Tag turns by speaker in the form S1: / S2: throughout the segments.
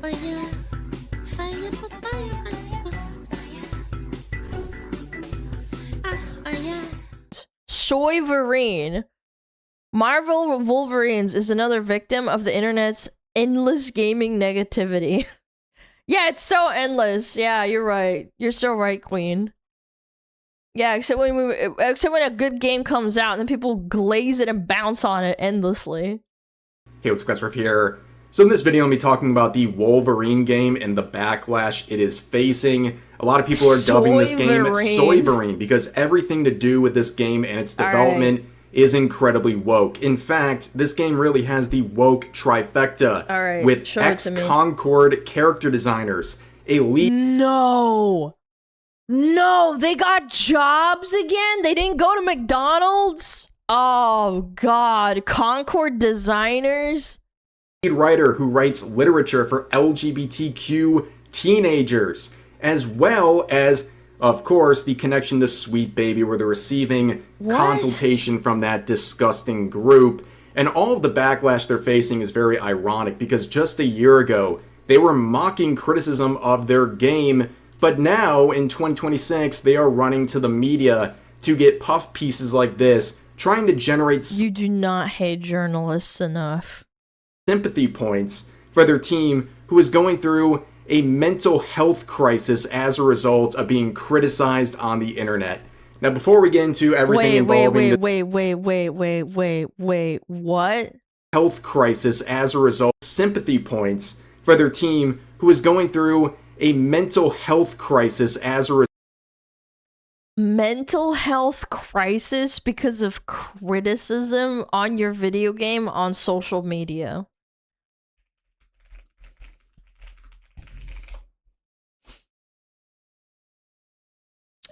S1: Fire, fire, fire.
S2: Wolverine. Marvel Wolverines is another victim of the internet's endless gaming negativity. Yeah, it's so endless. Yeah, you're right. You're so right, Queen. Yeah, except when a good game comes out and then people glaze it and bounce on it endlessly.
S3: Hey, what's up, guys? Here. So in this video, I'm going to be talking about the Wolverine game and the backlash it is facing. A lot of people are dubbing this game Soyverine because everything to do with this game and its development is incredibly woke. In fact, this game really has the woke trifecta with ex-Concord character designers, elite—
S2: No, they got jobs again? They didn't go to McDonald's? Oh god, Concord designers?
S3: Writer who writes literature for LGBTQ teenagers, as well as, of course, the connection to Sweet Baby, where they're receiving consultation from that disgusting group. And all of the backlash they're facing is very ironic, because just a year ago, they were mocking criticism of their game, but now, in 2026, they are running to the media to get puff pieces like this, trying to generate—
S2: You do not hate journalists enough.
S3: —sympathy points for their team, who is going through a mental health crisis as a result of being criticized on the internet. Now, before we get into everything involving
S2: what?
S3: Health crisis as a result, sympathy points for their team, who is going through a mental health crisis as a result.
S2: Mental health crisis because of criticism on your video game on social media.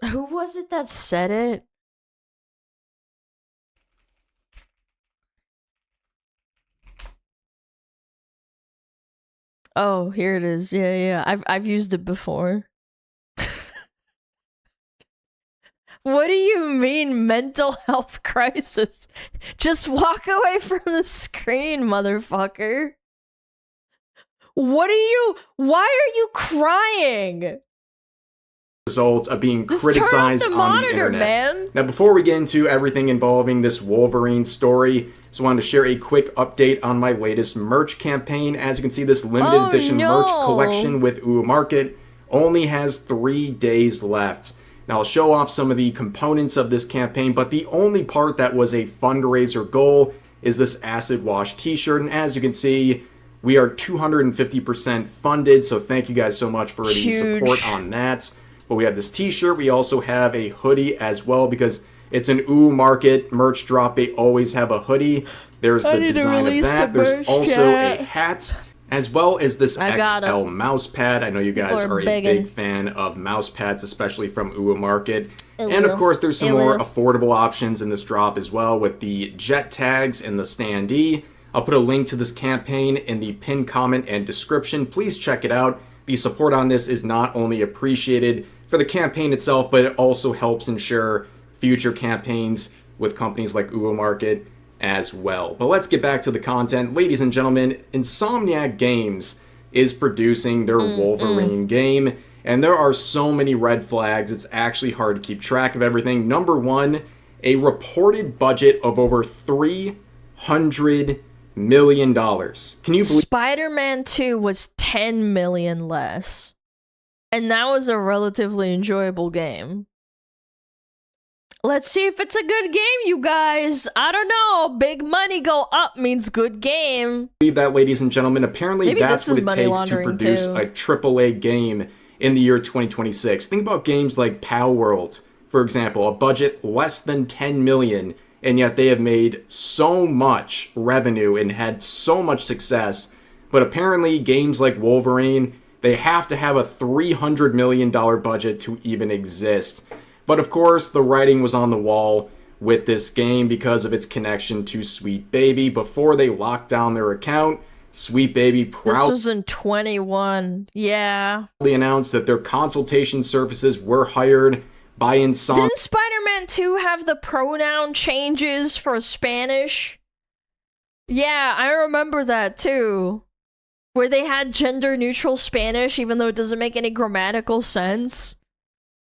S2: Who was it that said it? Oh, here it is. Yeah. I've used it before. What do you mean mental health crisis? Just walk away from the screen, motherfucker. Why are you crying?
S3: Results of being criticized on the internet.
S2: Man.
S3: Now, before we get into everything involving this Wolverine story, just wanted to share a quick update on my latest merch campaign. As you can see, this limited edition merch collection with UA Market only has 3 days left. Now, I'll show off some of the components of this campaign, but the only part that was a fundraiser goal is this acid wash t-shirt. And as you can see, we are 250% funded, so thank you guys so much for the support on that. But we have this t-shirt. We also have a hoodie as well, because it's an UA Market merch drop. They always have a hoodie. There's the design of that. There's also a hat, as well as this XL mouse pad. I know you guys are a big fan of mouse pads, especially from UA Market. And of course, there's some more affordable options in this drop as well, with the jet tags and the standee. I'll put a link to this campaign in the pinned comment and description. Please check it out. The support on this is not only appreciated for the campaign itself, but it also helps ensure future campaigns with companies like UA Market as well. But let's get back to the content. Ladies and gentlemen, Insomniac Games is producing their Wolverine game, and there are so many red flags, it's actually hard to keep track of everything. Number one, a reported budget of over $300 million. Can you believe—
S2: Spider-Man 2 was 10 million less. And that was a relatively enjoyable game. Let's see if it's a good game, you guys. I don't know. Big money go up means good game.
S3: Believe that, ladies and gentlemen. Apparently, maybe that's what it takes to produce a AAA game in the year 2026. Think about games like Pal World, for example, a budget less than 10 million, and yet they have made so much revenue and had so much success. But apparently, games like Wolverine, they have to have a $300 million budget to even exist. But of course, the writing was on the wall with this game because of its connection to Sweet Baby. Before they locked down their account, Sweet Baby proudly—
S2: This was in 21. Yeah.
S3: —announced that their consultation services were hired by Insomniac.
S2: Didn't Spider-Man 2 have the pronoun changes for Spanish? Yeah, I remember that too. where they had gender-neutral Spanish, even though it doesn't make any grammatical sense.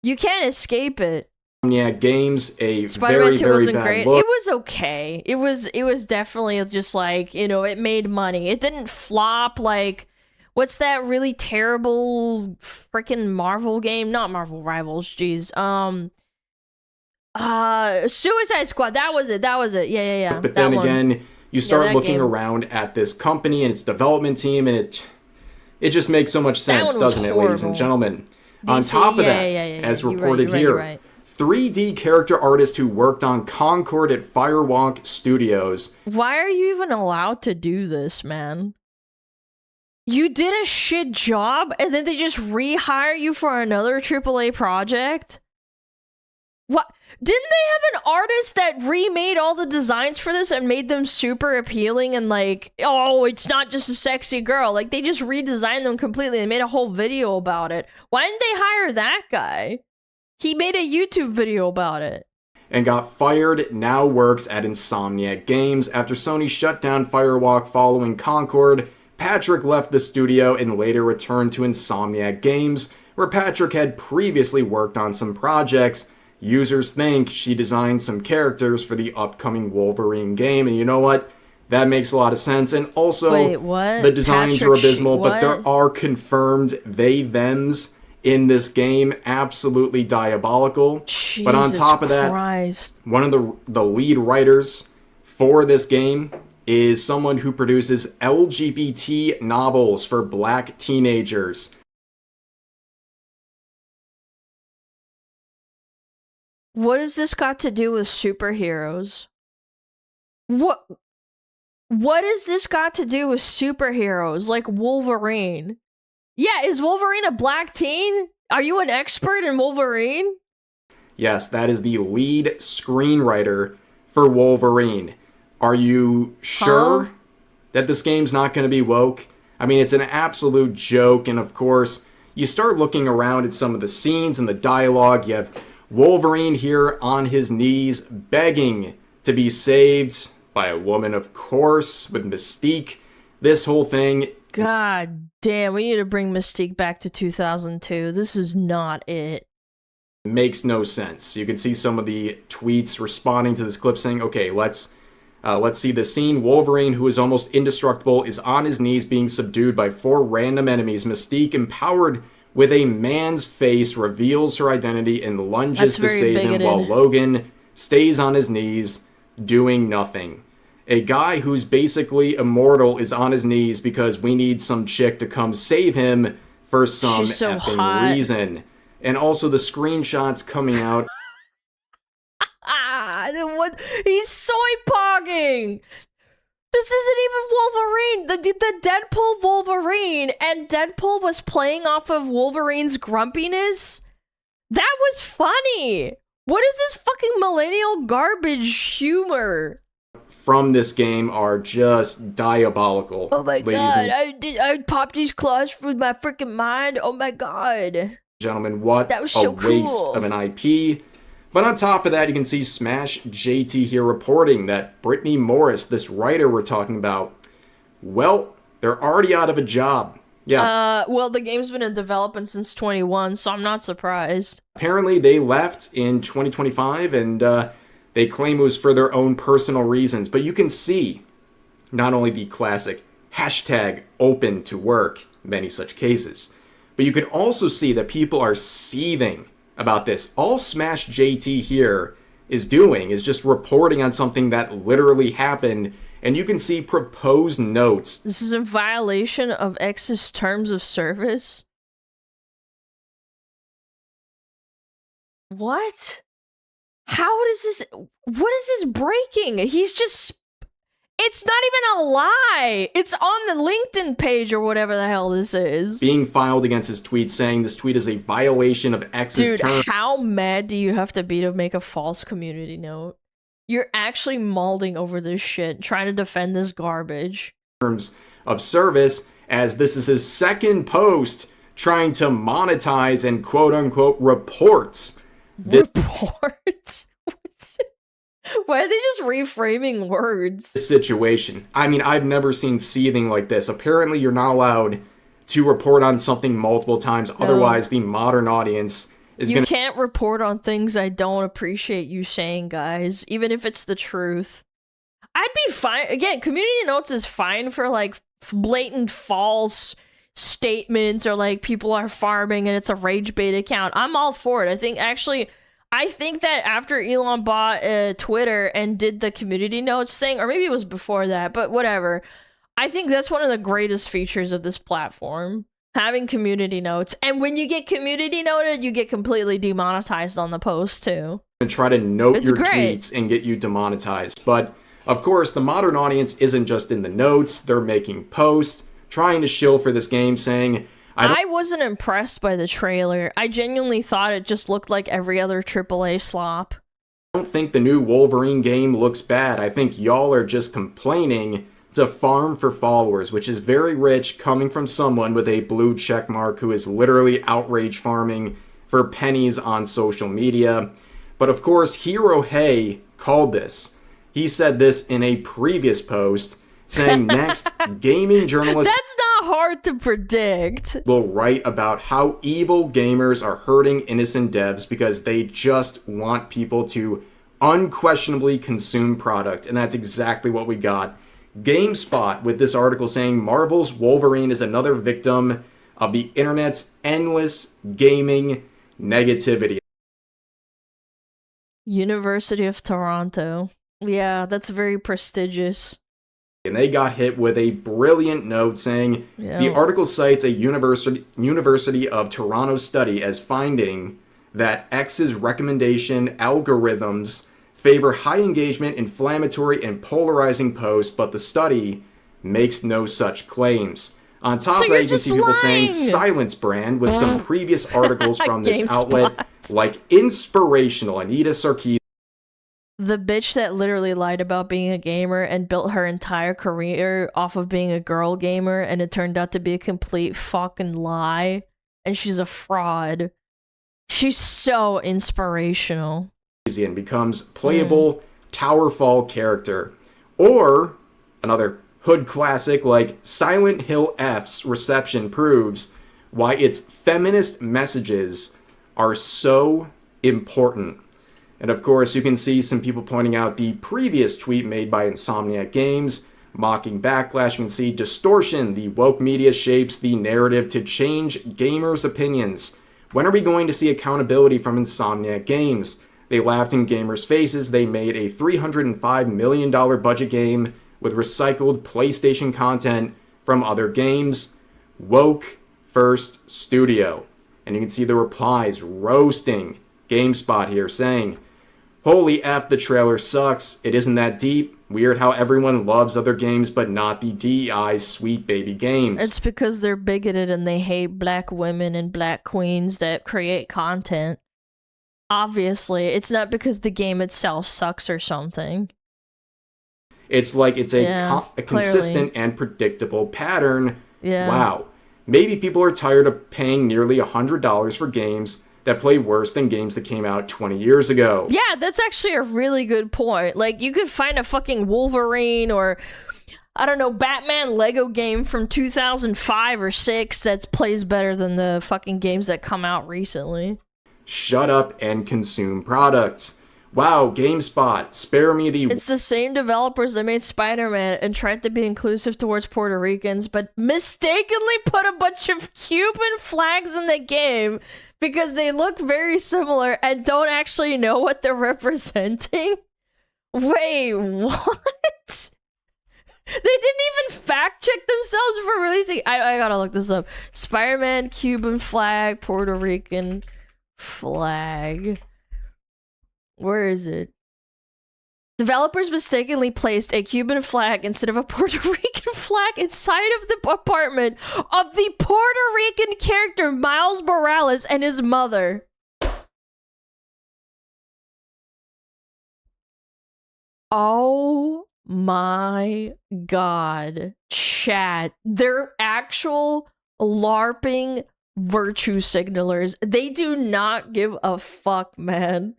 S2: You can't escape it.
S3: Yeah, games, a
S2: Spider-Man
S3: very,
S2: 2
S3: very
S2: wasn't
S3: bad
S2: great.
S3: look.
S2: It was okay. It was definitely just like, you know, it made money. It didn't flop like, what's that really terrible freaking Marvel game? Not Marvel Rivals, jeez. Suicide Squad. That was it. Yeah.
S3: But
S2: that
S3: then
S2: one.
S3: again, you start looking
S2: game.
S3: around at this company and its development team, and it just makes so much sense, doesn't it, ladies and gentlemen? On top of that, as reported here, 3D character artist who worked on Concord at Firewalk Studios.
S2: Why are you even allowed to do this, man? You did a shit job, and then they just rehire you for another AAA project? What? Didn't they have an artist that remade all the designs for this and made them super appealing and like, oh, it's not just a sexy girl. Like, they just redesigned them completely and made a whole video about it. Why didn't they hire that guy? He made a YouTube video about it.
S3: And got fired, now works at Insomniac Games. After Sony shut down Firewalk following Concord, Patrick left the studio and later returned to Insomniac Games, where Patrick had previously worked on some projects. Users think she designed some characters for the upcoming Wolverine game, and you know what? That makes a lot of sense. And also,
S2: wait, what?
S3: The designs are abysmal, but there
S2: what?
S3: are confirmed they-thems in this game, absolutely diabolical.
S2: Jesus
S3: but on top of that,
S2: Christ.
S3: one of the lead writers for this game is someone who produces LGBT novels for black teenagers.
S2: What has this got to do with superheroes? What has this got to do with superheroes like Wolverine? Yeah, is Wolverine a black teen? Are you an expert in Wolverine?
S3: Yes, that is the lead screenwriter for Wolverine. Are you sure that this game's not going to be woke? I mean, it's an absolute joke, and of course, you start looking around at some of the scenes and the dialogue. You have Wolverine here on his knees, begging to be saved by a woman, of course, with Mystique. This whole thing...
S2: God damn, we need to bring Mystique back to 2002. This is not it.
S3: Makes no sense. You can see some of the tweets responding to this clip saying, okay, let's see the scene. Wolverine, who is almost indestructible, is on his knees being subdued by 4 random enemies. Mystique, empowered with a man's face, reveals her identity and lunges to save him while Logan stays on his knees doing nothing. A guy who's basically immortal is on his knees because we need some chick to come save him for some effing reason. And also the screenshots coming out.
S2: What? He's soy pogging! This isn't even Wolverine! The Deadpool Wolverine, and Deadpool was playing off of Wolverine's grumpiness? That was funny! What is this fucking millennial garbage humor?
S3: From this game are just diabolical.
S2: Oh my god, I popped these claws through my freaking mind. Oh my god.
S3: Gentlemen, what
S2: that was so
S3: waste of an IP. But on top of that, you can see Smash JT here reporting that Brittany Morris, this writer we're talking about, well, they're already out of a job. Yeah.
S2: Well, the game's been in development since 21, so I'm not surprised.
S3: Apparently, they left in 2025, and they claim it was for their own personal reasons. But you can see not only the classic hashtag open to work, many such cases, but you can also see that people are seething about this. All Smash JT here is doing is just reporting on something that literally happened, and you can see proposed notes.
S2: This is in violation of X's terms of service? What? How does this... What is this breaking? He's just... It's not even a lie! It's on the LinkedIn page or whatever the hell this is.
S3: Being filed against his tweet, saying this tweet is a violation of X's terms.
S2: Dude, how mad do you have to be to make a false community note? You're actually mauling over this shit, trying to defend this garbage.
S3: Terms of service, as this is his second post trying to monetize and quote-unquote reports.
S2: Reports? Why are they just reframing words?
S3: Situation. I mean, I've never seen seething like this. Apparently, you're not allowed to report on something multiple times. No. Otherwise, the modern audience is
S2: You can't report on things I don't appreciate you saying, guys, even if it's the truth. I'd be fine. Again, community notes is fine for, like, blatant false statements or, like, people are farming and it's a rage bait account. I'm all for it. I think that after Elon bought Twitter and did the community notes thing, or maybe it was before that, but whatever, I think that's one of the greatest features of this platform, having community notes. And when you get community noted, you get completely demonetized on the post, too.
S3: And try to note your tweets and get you demonetized. But, of course, the modern audience isn't just in the notes. They're making posts, trying to shill for this game, saying... I
S2: wasn't impressed by the trailer. I genuinely thought it just looked like every other AAA slop.
S3: I don't think the new Wolverine game looks bad. I think y'all are just complaining to farm for followers, which is very rich coming from someone with a blue checkmark who is literally outrage farming for pennies on social media. But of course, Hero Hey called this. He said this in a previous post, saying next, gaming journalists...
S2: That's not hard to predict.
S3: ...will write about how evil gamers are hurting innocent devs because they just want people to unquestionably consume product. And that's exactly what we got. GameSpot with this article saying Marvel's Wolverine is another victim of the internet's endless gaming negativity.
S2: University of Toronto. Yeah, that's very prestigious.
S3: And they got hit with a brilliant note saying the article cites a University of Toronto study as finding that X's recommendation algorithms favor high engagement, inflammatory, and polarizing posts, but the study makes no such claims. On top of that, you can see people saying Silence Brand with some previous articles from this outlet, like Inspirational, Anita Sarkeesian.
S2: The bitch that literally lied about being a gamer and built her entire career off of being a girl gamer, and it turned out to be a complete fucking lie. And she's a fraud. She's so inspirational.
S3: And becomes playable Towerfall character. Or another hood classic like Silent Hill F's reception proves why its feminist messages are so important. And of course, you can see some people pointing out the previous tweet made by Insomniac Games, mocking backlash. You can see distortion. The woke media shapes the narrative to change gamers' opinions. When are we going to see accountability from Insomniac Games? They laughed in gamers' faces. They made a $305 million budget game with recycled PlayStation content from other games. Woke First Studio. And you can see the replies roasting GameSpot here, saying, "Holy F, the trailer sucks. It isn't that deep. Weird how everyone loves other games but not the DEI's sweet baby games."
S2: It's because they're bigoted and they hate black women and black queens that create content. Obviously, it's not because the game itself sucks or something.
S3: It's like it's a consistent and predictable pattern.
S2: Yeah.
S3: Wow. Maybe people are tired of paying nearly $100 for games that play worse than games that came out 20 years ago.
S2: Yeah, that's actually a really good point. Like, you could find a fucking Wolverine or, I don't know, Batman Lego game from 2005 or 6 that plays better than the fucking games that come out recently.
S3: Shut up and consume products. Wow, GameSpot, spare me the...
S2: It's the same developers that made Spider-Man and tried to be inclusive towards Puerto Ricans, but mistakenly put a bunch of Cuban flags in the game because they look very similar and don't actually know what they're representing? Wait, what? They didn't even fact check themselves before releasing. I gotta look this up. Spider-Man, Cuban flag, Puerto Rican flag. Where is it? Developers mistakenly placed a Cuban flag instead of a Puerto Rican flag inside of the apartment of the Puerto Rican character Miles Morales and his mother. Oh my god. Chat. They're actual LARPing virtue signalers. They do not give a fuck, man.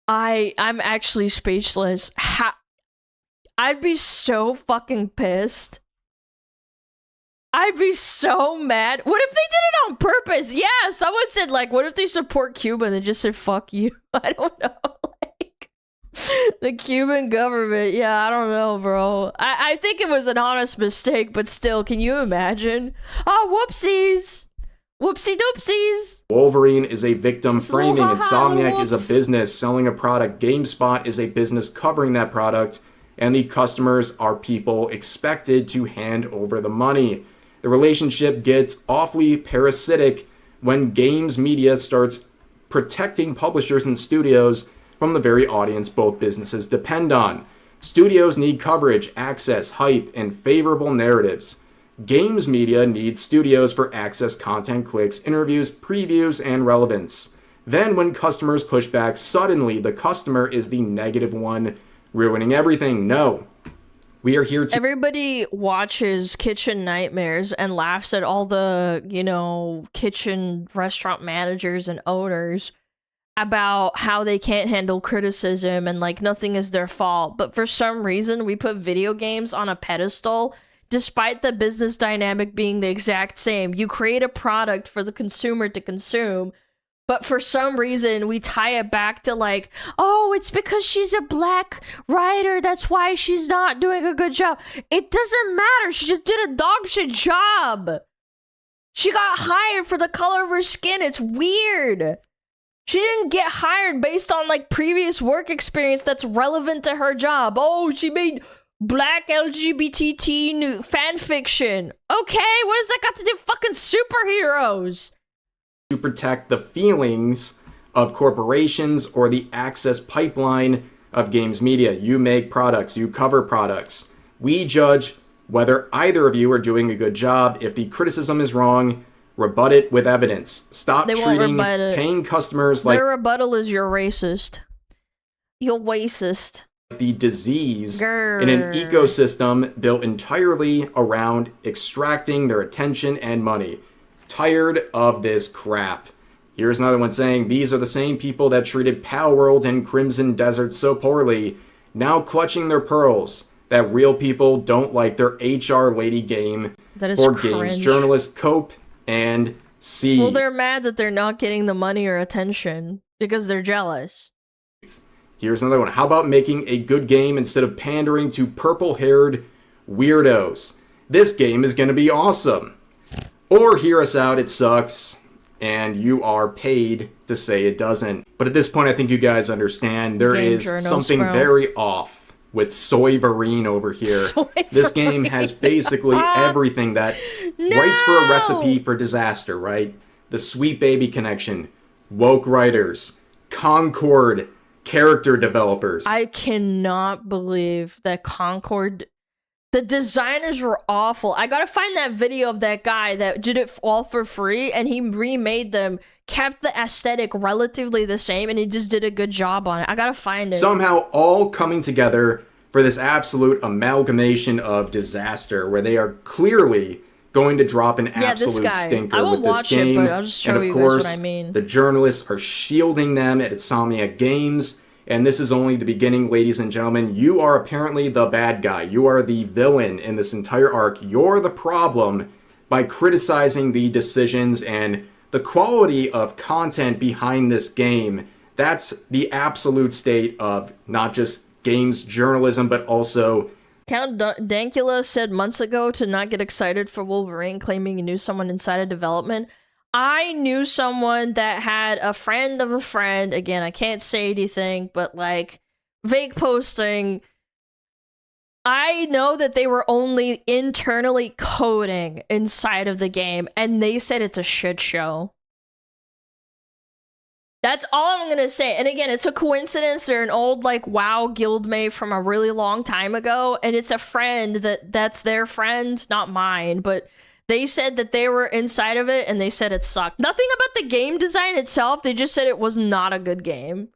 S2: I'm actually speechless. I'd be so fucking pissed. I'd be so mad. What if they did it on purpose? Yeah, someone said, like, what if they support Cuba and they just said, fuck you? I don't know. Like, the Cuban government. Yeah, I don't know, bro. I think it was an honest mistake, but still, can you imagine? Oh, whoopsies. Whoopsie doopsies.
S3: Wolverine is a victim framing, Insomniac is a
S2: whoops.
S3: business selling a product, GameSpot is a business covering that product, and the customers are people expected to hand over the money. The relationship gets awfully parasitic when games media starts protecting publishers and studios from the very audience both businesses depend on. Studios need coverage, access, hype, and favorable narratives. Games media needs studios for access, content, clicks, interviews, previews, and relevance. Then when customers push back, suddenly the customer is the negative one, ruining everything. No. We are here to...
S2: Everybody watches Kitchen Nightmares and laughs at all the, you know, kitchen restaurant managers and owners about how they can't handle criticism and, like, nothing is their fault. But for some reason, we put video games on a pedestal despite the business dynamic being the exact same. You create a product for the consumer to consume, but for some reason, we tie it back to, like, oh, it's because she's a black writer, that's why she's not doing a good job. It doesn't matter, she just did a dog shit job. She got hired for the color of her skin, it's weird. She didn't get hired based on, like, previous work experience that's relevant to her job. Oh, she made black LGBT teen fan fiction. Okay, what does that got to do with fucking superheroes?
S3: To protect the feelings of corporations or the access pipeline of games media. You make products, you cover products. We judge whether either of you are doing a good job. If the criticism is wrong, rebut it with evidence. Stop treating paying customers like...
S2: Their rebuttal is you're racist. You're racist.
S3: The disease in an ecosystem built entirely around extracting their attention and money. Tired of this crap. Here's another one saying, these are the same people that treated Pal World and Crimson Desert so poorly, now clutching their pearls that real people don't like their HR lady game for
S2: cringe.
S3: Games journalists cope and see.
S2: Well, they're mad that they're not getting the money or attention because they're jealous.
S3: Here's another one. How about making a good game instead of pandering to purple-haired weirdos? This game is going to be awesome. Or hear us out, it sucks, and you are paid to say it doesn't. But at this point, I think you guys understand there is something very off with Wolverine over here. This game has basically everything that writes for a recipe for disaster, right? The Sweet Baby connection, woke writers, Concord character developers.
S2: I cannot believe that Concord... The designers were awful. I gotta find that video of that guy that did it all for free, and he remade them, kept the aesthetic relatively the same, and he just did a good job on it. I gotta find it.
S3: Somehow all coming together for this absolute amalgamation of disaster, where they are clearly going to drop an absolute stinker with this game.
S2: But I'll just show
S3: and of
S2: you
S3: course,
S2: guys what I mean.
S3: The journalists are shielding them at Insomniac Games. And this is only the beginning, ladies and gentlemen. You are apparently the bad guy. You are the villain in this entire arc. You're the problem by criticizing the decisions and the quality of content behind this game. That's the absolute state of not just games journalism, but also...
S2: Count Dankula said months ago to not get excited for Wolverine, claiming he knew someone inside of development. I knew someone that had a friend of a friend, again, I can't say anything, but like, vague posting. I know that they were only internally coding inside of the game, and they said it's a shit show. That's all I'm gonna say. And again, it's a coincidence. They're an old, like, WoW guildmate from a really long time ago, and it's a friend that's their friend, not mine, but... They said that they were inside of it, and they said it sucked. Nothing about the game design itself. They just said it was not a good game.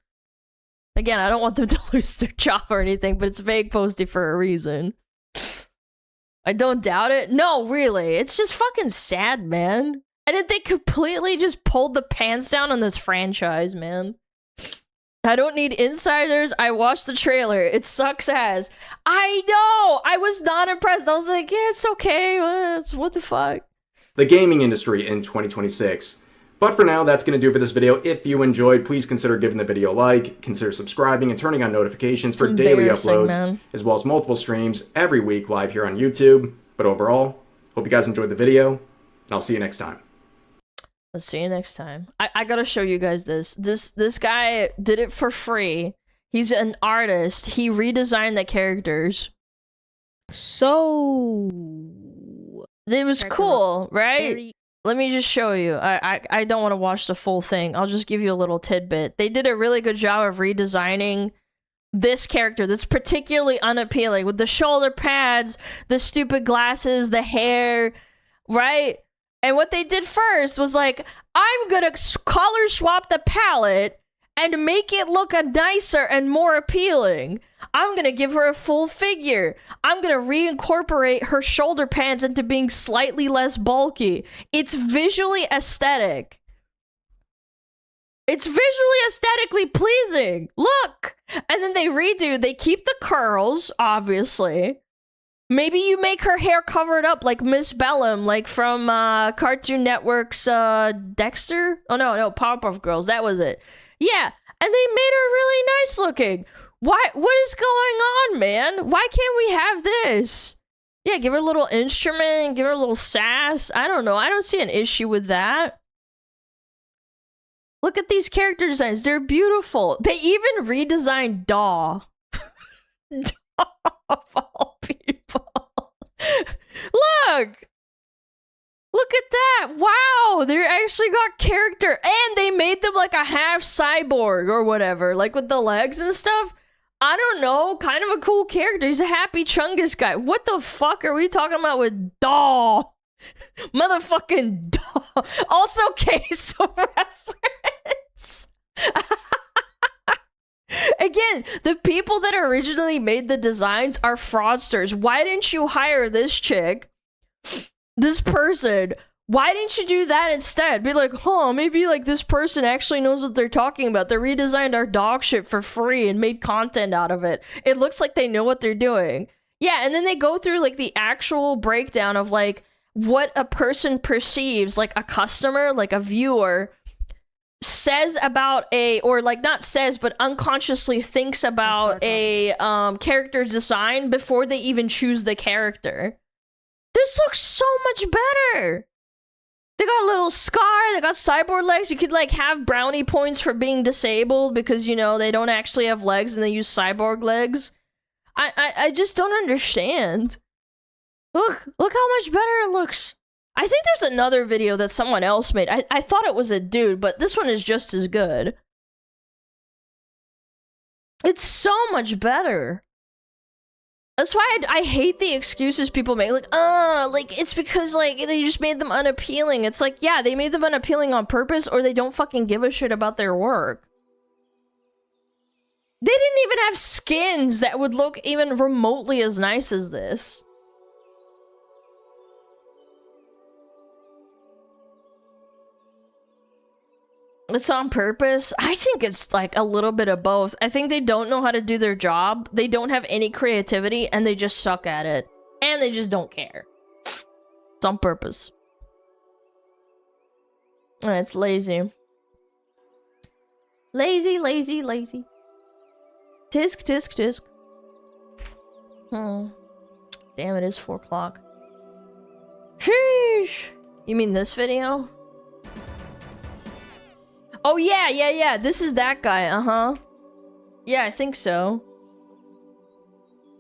S2: Again, I don't want them to lose their job or anything, but it's vague posting for a reason. I don't doubt it. No, really. It's just fucking sad, man. And they completely just pulled the pants down on this franchise, man. I don't need insiders. I watched the trailer. It sucks ass. I know. I was not impressed. I was like, yeah, it's okay. What the fuck?
S3: The gaming industry in 2026. But for now, that's going to do it for this video. If you enjoyed, please consider giving the video a like, consider subscribing, and turning on notifications for daily uploads,
S2: man.
S3: as well as multiple streams every week live here on YouTube. But overall, hope you guys enjoyed the video, and I'll see you next time.
S2: I'll see you next time. I gotta show you guys this. This guy did it for free. He's an artist. He redesigned the characters.
S4: So
S2: it was cool, right? Let me just show you. I don't want to watch the full thing. I'll just give you a little tidbit. They did a really good job of redesigning this character that's particularly unappealing with the shoulder pads, the stupid glasses, the hair, right? And what they did first was like, I'm gonna color swap the palette and make it look nicer and more appealing. I'm gonna give her a full figure. I'm gonna reincorporate her shoulder pads into being slightly less bulky. It's visually aesthetic. It's visually aesthetically pleasing. Look! And then they keep the curls, obviously. Maybe you make her hair covered up like Miss Bellum, like from Cartoon Network's Dexter? Oh, no, Powerpuff Girls. That was it. Yeah, and they made her really nice looking. What is going on, man? Why can't we have this? Yeah, give her a little instrument, give her a little sass. I don't know. I don't see an issue with that. Look at these character designs. They're beautiful. They even redesigned Daw. Daw of all people. Look at that. Wow, they actually got character, and they made them like a half cyborg or whatever, like with the legs and stuff. I don't know, kind of a cool character. He's a happy Chungus guy. What the fuck are we talking about with Daw? Motherfucking Daw. Also queso reference. Again, the people that originally made the designs are fraudsters. Why didn't you hire this chick? This person? Why didn't you do that instead? Be like, huh, maybe like this person actually knows what they're talking about. They redesigned our dog shit for free and made content out of it. It looks like they know what they're doing. Yeah, and then they go through like the actual breakdown of like what a person perceives, like a customer, like a viewer, says about or like not says, but unconsciously thinks about a character's design before they even choose the character. This looks so much better. They got a little scar, they got cyborg legs. You could like have brownie points for being disabled because, you know, they don't actually have legs and they use cyborg legs. I just don't understand. Look how much better it looks. I think there's another video that someone else made. I thought it was a dude, but this one is just as good. It's so much better. That's why I hate the excuses people make. Like, it's because, like, they just made them unappealing. It's like, yeah, they made them unappealing on purpose, or they don't fucking give a shit about their work. They didn't even have skins that would look even remotely as nice as this. It's on purpose. I think it's like a little bit of both. I think they don't know how to do their job. They don't have any creativity and they just suck at it. And they just don't care. It's on purpose. It's lazy. Lazy. Tisk. Damn, it is 4 o'clock. Sheesh. You mean this video? Oh, yeah. This is that guy, Yeah, I think so.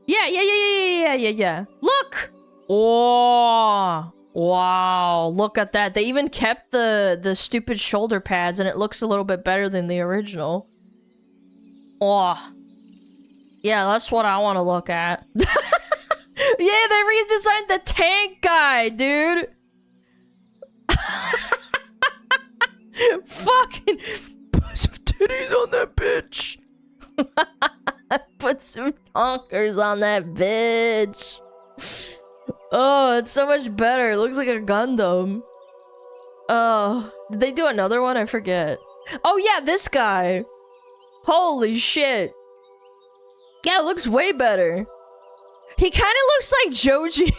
S2: Yeah. Look! Oh, wow. Look at that. They even kept the stupid shoulder pads, and it looks a little bit better than the original. Oh. Yeah, that's what I want to look at. Yeah, they redesigned the tank guy, dude. Fucking put some titties on that bitch. Put some honkers on that bitch. Oh, it's so much better. It looks like a Gundam. Oh, did they do another one? I forget. Oh yeah, this guy. Holy shit. Yeah, it looks way better. He kind of looks like Joji.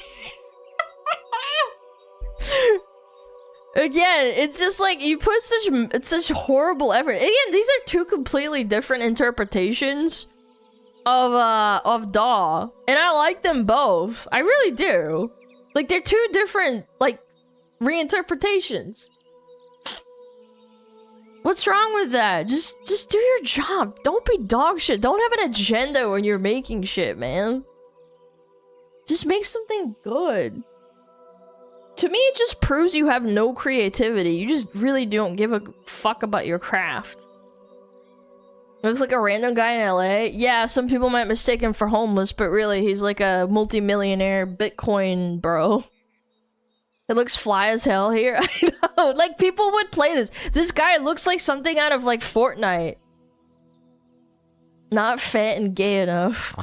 S2: Again, it's just like you put such horrible effort. Again, these are two completely different interpretations of Daw, and I like them both. I really do. Like, they're two different, like, reinterpretations. What's wrong with that? Just do your job. Don't be dog shit. Don't have an agenda when you're making shit, man. Just make something good. To me, it just proves you have no creativity. You just really don't give a fuck about your craft. Looks like a random guy in LA. Yeah, some people might mistake him for homeless, but really, he's like a multi-millionaire Bitcoin bro. It looks fly as hell here. I know. Like, people would play this. This guy looks like something out of, like, Fortnite. Not fat and gay enough.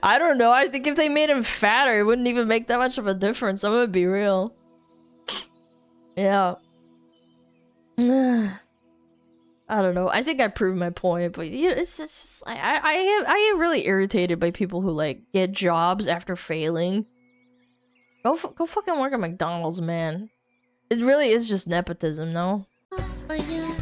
S2: I don't know. I think if they made him fatter, it wouldn't even make that much of a difference. I'm gonna be real. Yeah. I don't know. I think I proved my point, but yeah, it's just I get really irritated by people who like get jobs after failing. Go fucking work at McDonald's, man. It really is just nepotism, no?
S1: Oh, yeah.